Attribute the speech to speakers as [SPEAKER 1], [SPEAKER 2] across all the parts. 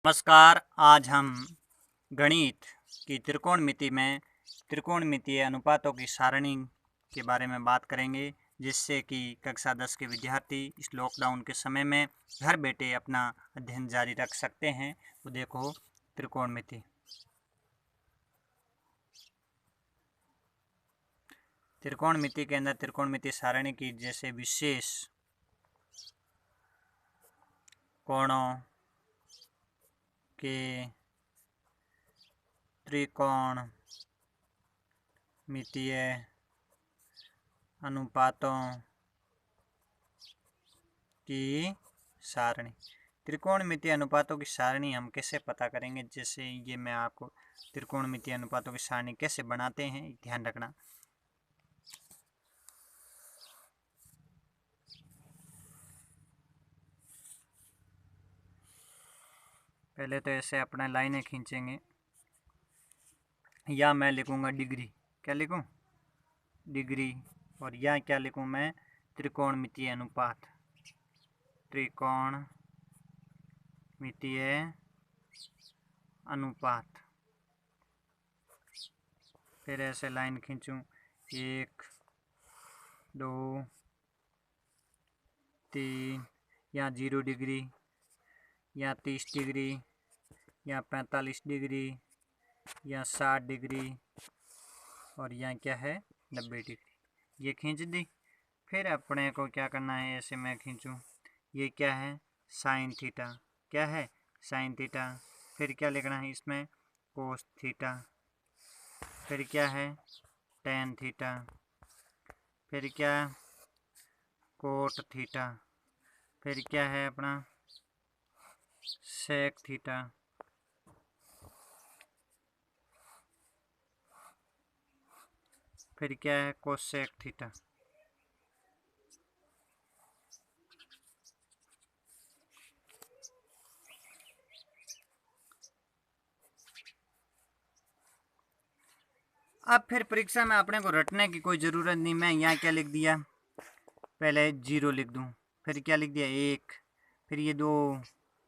[SPEAKER 1] नमस्कार। आज हम गणित की त्रिकोणमिति में त्रिकोणमितीय अनुपातों की सारणी के बारे में बात करेंगे, जिससे कि कक्षा 10 के विद्यार्थी इस लॉकडाउन के समय में घर बैठे अपना अध्ययन जारी रख सकते हैं। तो देखो, त्रिकोणमिति के अंदर त्रिकोणमिति सारणी की जैसे विशेष कोणों के त्रिकोणमितीय अनुपातों की सारणी। त्रिकोणमितीय अनुपातों की सारणी हम कैसे पता करेंगे? जैसे ये मैं आपको त्रिकोणमितीय अनुपातों की सारणी कैसे बनाते हैं, ध्यान रखना। पहले तो ऐसे अपना लाइनें खींचेंगे, या मैं लिखूंगा डिग्री। क्या लिखूं? डिग्री। और या क्या लिखूं मैं? त्रिकोणमितीय अनुपात। त्रिकोणमितीय अनुपात। फिर ऐसे लाइन खींचूं, 1 2 3, या 0 डिग्री, या 30 डिग्री, या 45 डिग्री, या 60 डिग्री, और यहाँ क्या है 90 डिग्री। ये खींच दी। फिर अपने को क्या करना है? ऐसे मैं खींचूं, ये क्या है? Sine theta. क्या है? Sine theta. फिर क्या लिखना है इसमें? Cos theta. फिर क्या है? Tan theta. फिर क्या? Cot theta. फिर क्या है अपना? Sec theta. फिर क्या है? Cosec theta. अब फिर परीक्षा में अपने को रटने की कोई ज़रूरत नहीं। मैं यहाँ क्या लिख दिया? पहले 0 लिख दूँ, फिर क्या लिख दिया? 1, फिर ये 2,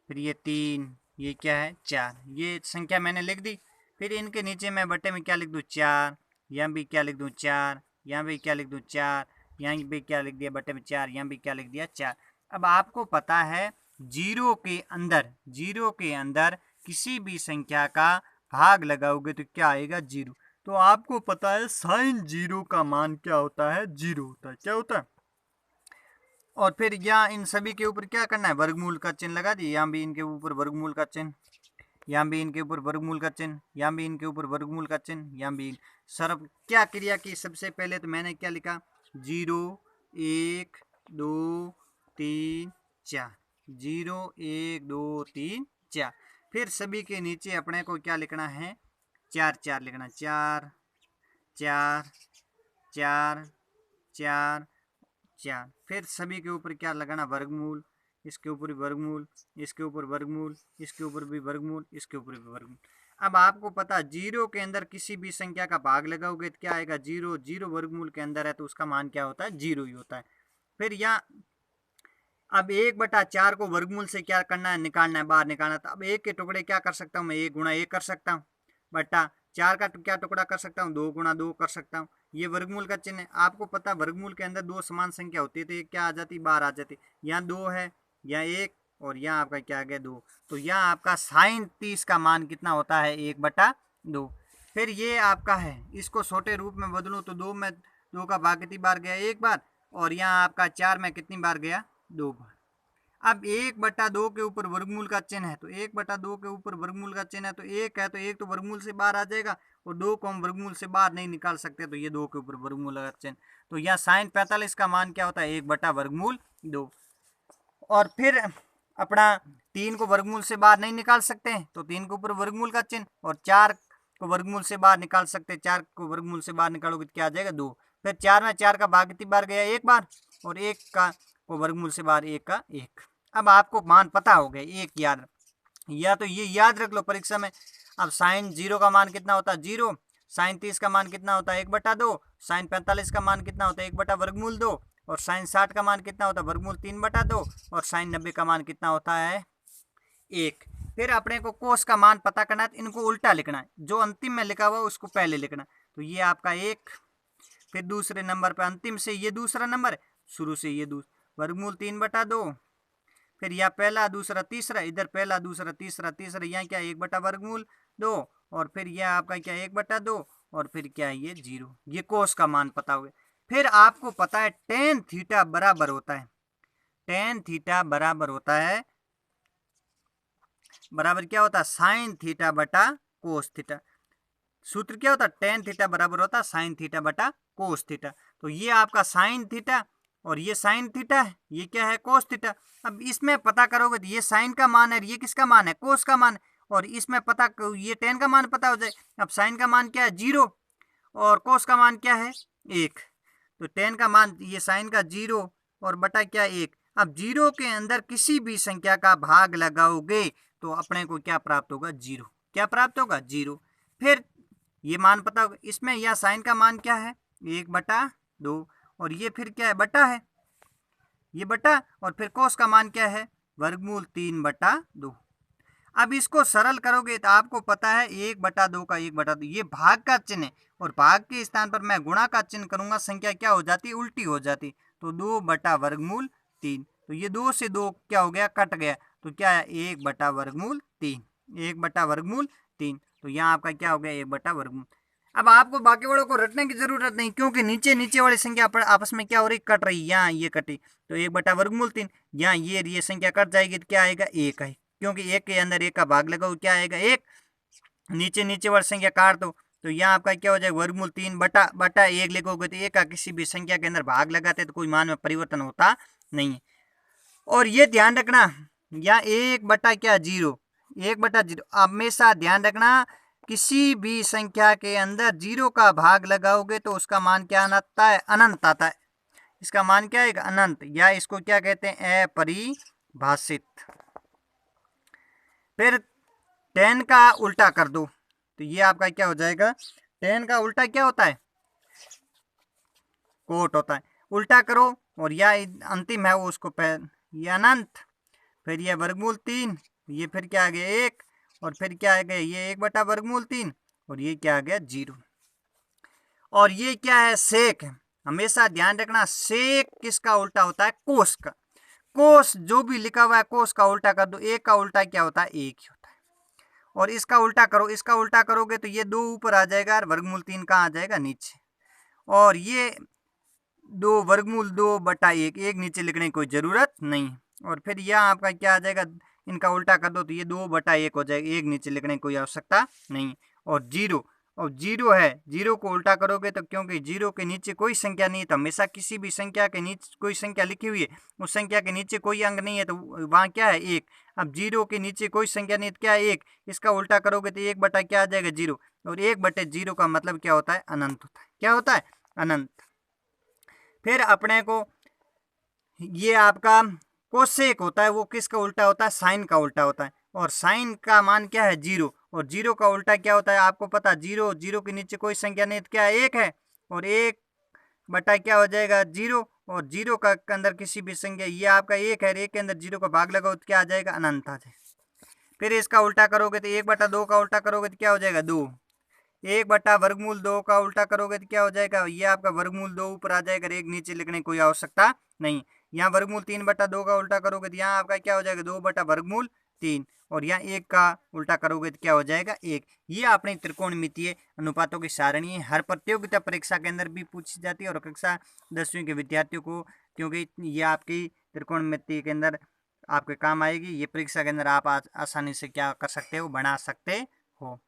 [SPEAKER 1] फिर ये 3, ये क्या है? 4। ये संख्या मैंने लिख दी। फिर इनके नीचे मैं बट्टे में क्या लिख दूँ? 4। यहाँ भी क्या लिख दूँ? 4। यहाँ भी क्या लिख दूँ? 4। यहाँ भी क्या लिख दिया बट्टे में? 4। यहाँ भी क्या लिख दिया? 4। अब आपको पता है, 0 के अंदर किसी भी संख्या का भाग लगाओगे तो क्या आएगा? 0। तो आपको पता है साइन 0 का मान क्या होता है? 0 होता है। क्या होता है? और फिर यहाँ इन सभी के ऊपर क्या करना है? वर्गमूल का चिन्ह लगा दिए। यहाँ भी इनके ऊपर वर्गमूल का चिन्ह, यहाँ भी इनके ऊपर वर्गमूल का चिन्ह, यहाँ भी इनके ऊपर वर्गमूल का चिन्ह, यहाँ भी। सर्व क्या क्रिया की? सबसे पहले तो मैंने क्या लिखा? 0 1 2 3 4। 0 1 2 3 4। फिर सभी के नीचे अपने को क्या लिखना है? 4 4 लिखना। 4 4 4 4 4। फिर सभी के ऊपर क्या लगाना? वर्गमूल। इसके ऊपर भी वर्गमूल, इसके ऊपर वर्गमूल, इसके ऊपर भी वर्गमूल, इसके ऊपर भी वर्गमूल। अब आपको पता, 0 के अंदर किसी भी संख्या का भाग लगाओगे तो क्या आएगा? 0। 0 वर्गमूल के अंदर है तो उसका मान क्या होता है? 0 ही होता है। फिर यहाँ अब 1/4 को वर्गमूल से क्या करना है? निकालना है, बाहर निकालना है। तो अब 1 के टुकड़े क्या कर सकता हूँ मैं? 1 गुणा 1 कर सकता हूँ, बट्टा 4 का क्या टुकड़ा कर सकता हूँ? 2 गुणा 2 कर सकता हूँ। ये वर्गमूल का चिन्ह है। आपको पता, वर्गमूल के अंदर 2 समान संख्या होती है तो एक क्या आ जाती? बाहर आ जाती। यहाँ 2 है, यहाँ 1, और यहाँ आपका क्या आ गया? 2। तो यहाँ आपका साइन 30 का मान कितना होता है? 1/2। फिर ये आपका है, इसको छोटे रूप में बदलूँ तो 2 में 2 का भाग कितनी बार गया? 1 बार। और यहाँ आपका 4 में कितनी बार गया? 2 बार। अब 1/2 के ऊपर वर्गमूल का चिन्ह है, तो 1/2 के ऊपर वर्गमूल का चिन्ह है तो 1 है, तो 1 तो वर्गमूल से बाहर आ जाएगा, और 2 को हम वर्गमूल से बाहर नहीं निकाल सकते, तो ये 2 के ऊपर वर्गमूल का चिन्ह। तो यहाँ साइन 45 का मान क्या होता है? 1/2। और फिर अपना 3 को वर्गमूल से बाहर नहीं निकाल सकते हैं तो 3 के ऊपर वर्गमूल का चिन्ह, और 4 को वर्गमूल से बाहर निकाल सकते हैं। 4 को वर्गमूल से बाहर निकालोगे तो क्या आ जाएगा? 2। फिर 4 में 4 का भाग कितनी बार गया? 1 बार। और 1 का को वर्गमूल से बाहर 1 का 1। अब आपको मान पता हो गया, 1 याद, या तो ये याद रख लो परीक्षा में। अब साइन 0 का मान कितना होता है? 0। साइन 30 का मान कितना होता है? 1/2। साइन 45 का मान कितना होता है? 1/वर्गमूल 2। और साइन 60 का मान कितना होता है? वर्गमूल 3/2। और साइन 90 का मान कितना होता है? 1। फिर अपने को कोस का मान पता करना है, तो इनको उल्टा लिखना है, जो अंतिम में लिखा हुआ उसको पहले लिखना। तो ये आपका 1, फिर दूसरे नंबर पे अंतिम से ये दूसरा नंबर है, शुरू से ये वर्गमूल 3/2, फिर यह पहला दूसरा तीसरा, इधर पहला दूसरा तीसरा तीसरा, यहाँ क्या 1/2, और फिर यह आपका क्या 1/2, और फिर क्या है ये 0। ये कोस का मान पता हो गया। फिर आपको पता है tan थीटा बराबर होता है, tan थीटा बराबर होता है, बराबर क्या होता है sin थीटा बटा कोस थीटा। सूत्र क्या होता है tan थीटा बराबर होता है sin थीटा बटा कोस थीटा। तो ये आपका sin थीटा और ये sin थीटा है, ये क्या है कोस थीटा। अब इसमें पता करोगे तो ये sin का मान है, ये किसका मान है कोस का मान है, और इसमें पता ये tan का मान पता हो जाए। अब sin का मान क्या है 0 और कोस का मान क्या है 1, तो tan का मान ये sin का 0 और बटा क्या 1। अब 0 के अंदर किसी भी संख्या का भाग लगाओगे तो अपने को क्या प्राप्त होगा 0, क्या प्राप्त होगा 0। फिर ये मान पता होगा, इसमें यह साइन का मान क्या है 1/2, और ये फिर क्या है बटा है, ये बटा, और फिर कोस का मान क्या है वर्गमूल 3/2। अब इसको सरल करोगे तो आपको पता है 1/2 का 1/2, ये भाग का चिन्ह है, और भाग के स्थान पर मैं गुणा का चिन्ह करूंगा, संख्या क्या हो जाती उल्टी हो जाती, तो 2/3। तो ये 2 से 2 क्या हो गया कट गया, तो क्या है 1/3, 1/3। तो यहाँ आपका क्या हो गया 1/। अब आपको बाकी वालों को रटने की जरूरत नहीं, क्योंकि नीचे नीचे वाली संख्या पर आपस में क्या हो रही कट रही, यहाँ ये कटी तो 1/3, यहाँ ये संख्या कट जाएगी तो क्या आएगा 1 है, क्योंकि 1 के अंदर 1 का भाग लगाओ क्या आएगा 1, नीचे नीचे वाली संख्या काट दो, तो यहाँ आपका क्या हो जाएगा वर्गमूल 3/1 लिखोगे तो 1 का किसी भी संख्या के अंदर भाग लगाते तो कोई मान में परिवर्तन होता नहीं है। और ये ध्यान रखना यहाँ 1/0, 1/0 हमेशा ध्यान रखना, किसी भी संख्या के अंदर 0 का भाग लगाओगे तो उसका मान क्या आता है अनंत आता है, इसका मान क्या है अनंत, या इसको क्या कहते हैं अपरिभाषित। फिर tan का उल्टा कर दो तो ये आपका क्या हो जाएगा, tan का उल्टा क्या होता है कोट होता है, उल्टा करो और या अंतिम है वो उसको ये अनंत, फिर ये वर्गमूल 3, ये फिर क्या आ गया 1, और फिर क्या आ गया ये 1/3, और ये क्या आ गया 0। और ये क्या है सेक, हमेशा ध्यान रखना सेक किसका उल्टा होता है कोस का, कोस जो भी लिखा हुआ है कोस का उल्टा कर दो, 1 का उल्टा क्या होता है 1 ही होता है, और इसका उल्टा करो, इसका उल्टा करोगे तो ये 2 ऊपर आ जाएगा और वर्गमूल 3 कहाँ आ जाएगा नीचे, और ये 2 वर्गमूल 2/1, 1 नीचे लिखने की कोई जरूरत नहीं। और फिर यहाँ आपका क्या आ जाएगा, इनका उल्टा कर दो तो ये 2/1 हो जाएगा, 1 नीचे लिखने की कोई आवश्यकता नहीं। और 0, और 0 है, 0 को उल्टा करोगे तो क्योंकि 0 के नीचे कोई संख्या नहीं है तो हमेशा किसी भी संख्या के नीचे कोई संख्या लिखी हुई है उस संख्या के नीचे कोई अंक नहीं है तो वहाँ क्या है 1। अब 0 के नीचे कोई संख्या नहीं है तो क्या है 1, इसका उल्टा करोगे तो 1 बटा क्या आ जाएगा 0, और 1/0 का मतलब क्या होता है अनंत होता है, क्या होता है अनंत। फिर अपने को ये आपका कोसेक होता है, वो किसका उल्टा होता है साइन का उल्टा होता है, और साइन का मान क्या है 0, और 0 का उल्टा क्या होता है आपको पता 0, 0 के नीचे कोई संख्या नहीं तो क्या 1 है, और 1 बटा क्या हो जाएगा 0, और 0 का अंदर किसी भी संख्या ये आपका 1 है, 1 के अंदर 0 का भाग लगाओ तो क्या आ जाएगा अनंत आ जाएगा। फिर इसका उल्टा करोगे तो 1/2 का उल्टा करोगे तो क्या हो जाएगा 2, 1/2 का उल्टा करोगे तो क्या हो जाएगा ये आपका वर्गमूल 2 ऊपर आ जाएगा, 1 नीचे लिखने की कोई आवश्यकता नहीं। यहाँ वर्गमूल 3/2 का उल्टा करोगे तो यहाँ आपका क्या हो जाएगा 2/3, और यहाँ 1 का उल्टा करोगे तो क्या हो जाएगा 1। ये अपनी त्रिकोणमितीय अनुपातों की सारणी है, हर प्रतियोगिता परीक्षा के अंदर भी पूछी जाती है, और कक्षा 10वीं के विद्यार्थियों को क्योंकि ये आपकी त्रिकोणमिति के अंदर आपके काम आएगी, ये परीक्षा के अंदर आप आसानी से क्या कर सकते हो बना सकते हो।